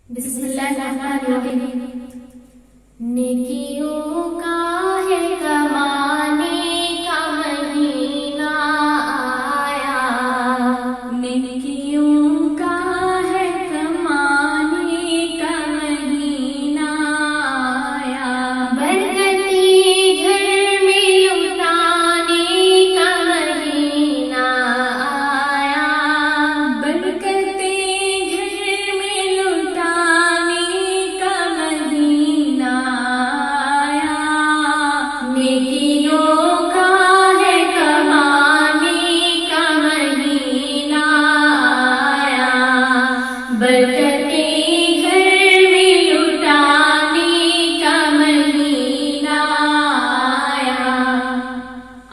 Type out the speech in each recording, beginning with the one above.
बिस्मिल्लाहिर्रहमानिर्रहीम। नेकियों का है कमाने का महीना आया, नेकियों का है कमाने का महीना आया, बरकते घर में लुटाने का महीना आया, बरकते घर में लुटाने का महीना आया, नेकियों का है कमाने का महीना आया, बरकते घर में लुटाने का महीना आया।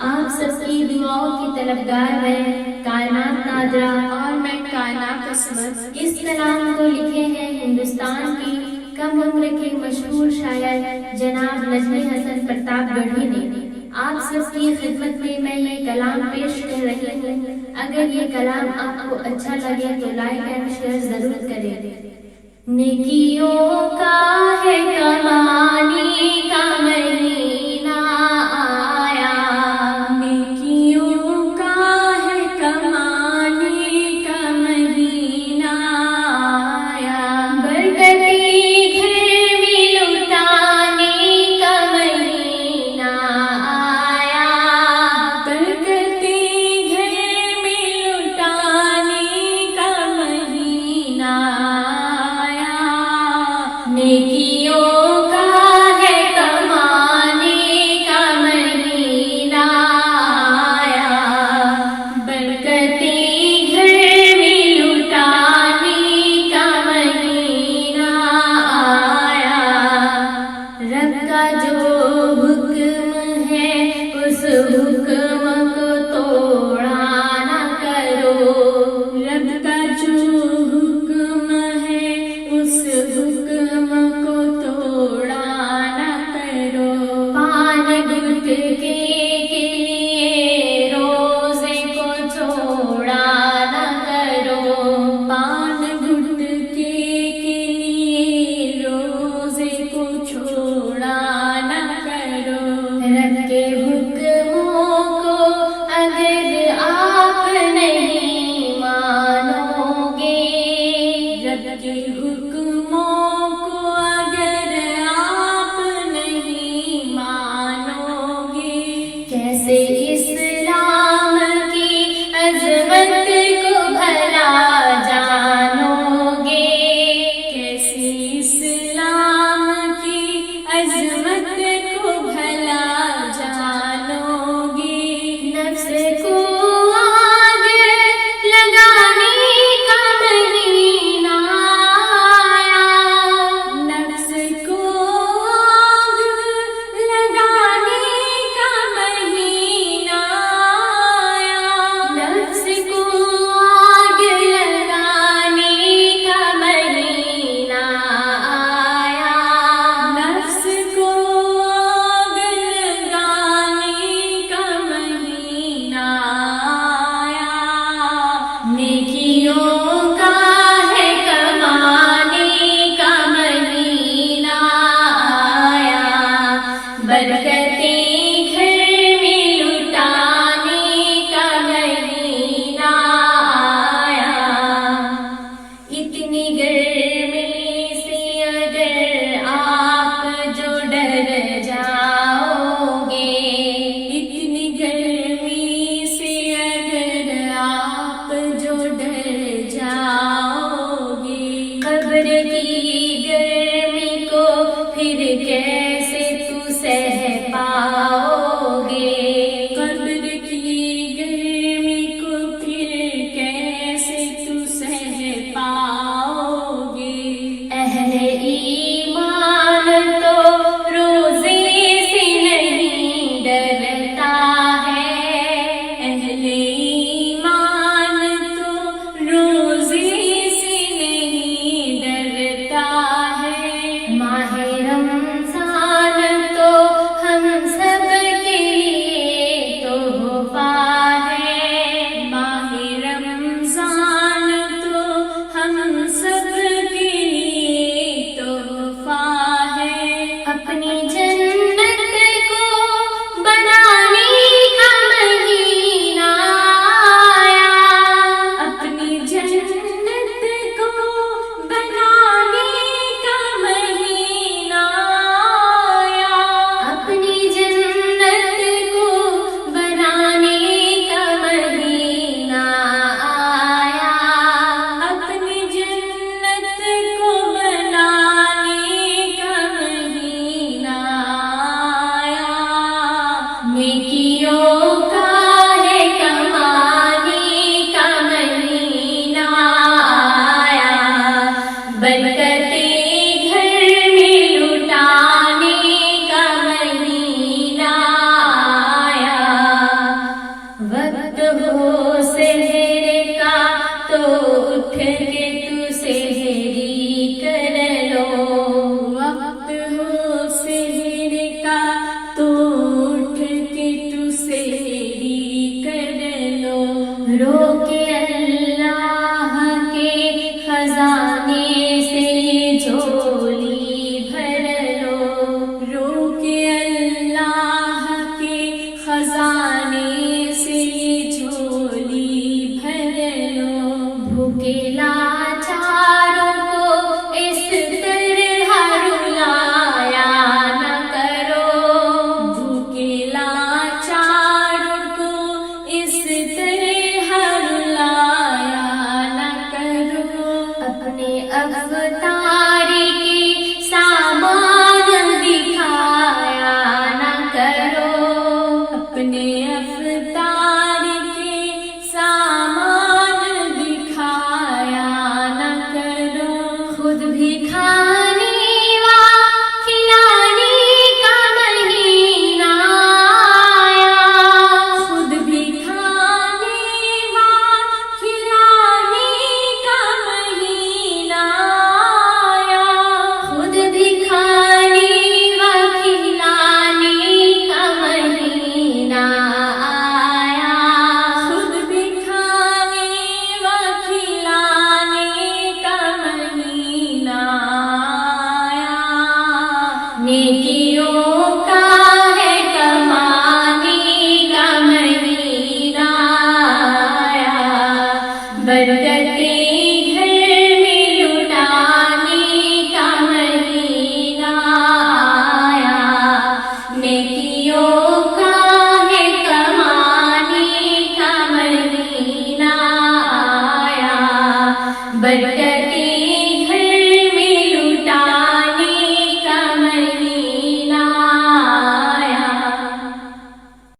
आप सबकी दुआओं की तलबगार मैं कायनात नादरा और मैं कायनात असमत इस कलाम को लिखे हैं हिंदुस्तान की कम उम्र के मशहूर शायर जनाब नजमी हसन प्रतापगढ़ी ने। आप सबकी खिदमत में मैं ये कलाम पेश कर रही हूँ। अगर ये कलाम आपको अच्छा लगे तो लाइक एंड शेयर जरूर करें। नेकियों का है कमाने का महीना आया, नेकियों का है कमाने का महीना आया, बरकते घर में लुटाने का महीना आया, बरकते घर में लुटाने का महीना आया, नेकियों का है कमाने का महीना आया, बरकते घर में लुटाने का महीना आया। रब का जो हुक्म है उस हुक्म को तोड़ा न करो, रब का जो हुक्म है उस हुक्म को तोड़ा न करो, पान गुटके के लिए रोजे को छोड़ा न करो, पान गुटके के लिए रोजे को छोड़ा न करो। रब के हुक्मों को अगर आप नहीं मानोगे, रब के हुक्मों को अगर आप नहीं मानोगे, कैसे इस्लाम की अजमत को भला जानोगे, कैसे इस्लाम की अजमत को भला जानोगे। नफ्स को आग लगाने का महीना आया, नफ्स को आग लगाने का महीना आया, नफ्स को आग लगाने का महीना आया, नफ्स को आग लगाने का महीना आया, नेकियों का है कमाने का महीना आया, बरकते घर में लुटाने का महीना आया। इतनी गर्मी से अगर आप जो डर जाओगे, इतनी गर्मी से अगर आप जो डर जाओगे, कब्र की गर्मी को फिर कैसे तू सह पाओगे, कब्र की गर्मी को फिर कैसे तू सह पाओगे। अहले ईमान तो रोजे से नहीं डरता है, अहले ईमान तो रोजे से नहीं डरता है। माह रमज़ान برکتیں گھر میں لٹانے کا مہینہ آیا، وقت ہو سحر کا تو اٹھ کے تو سحری کر لو، وقت ہو سحر کا تو اٹھ کے تو سحری کر لو، رو کے اللہ کے خزانے سے جھولی بھر لو، رو کے اللہ کے خزانے سے جھولی بھر لو، بھوکے لاچاروں کو اس طرح رلایا نہ کرو، بھوکے لاچاروں کو اس طرح رلایا نہ کرو، اپنے افطاری کے سامان دکھایا نہ کرو، اپنے افطاری کے سامان دکھایا نہ کرو، خود بھی کھا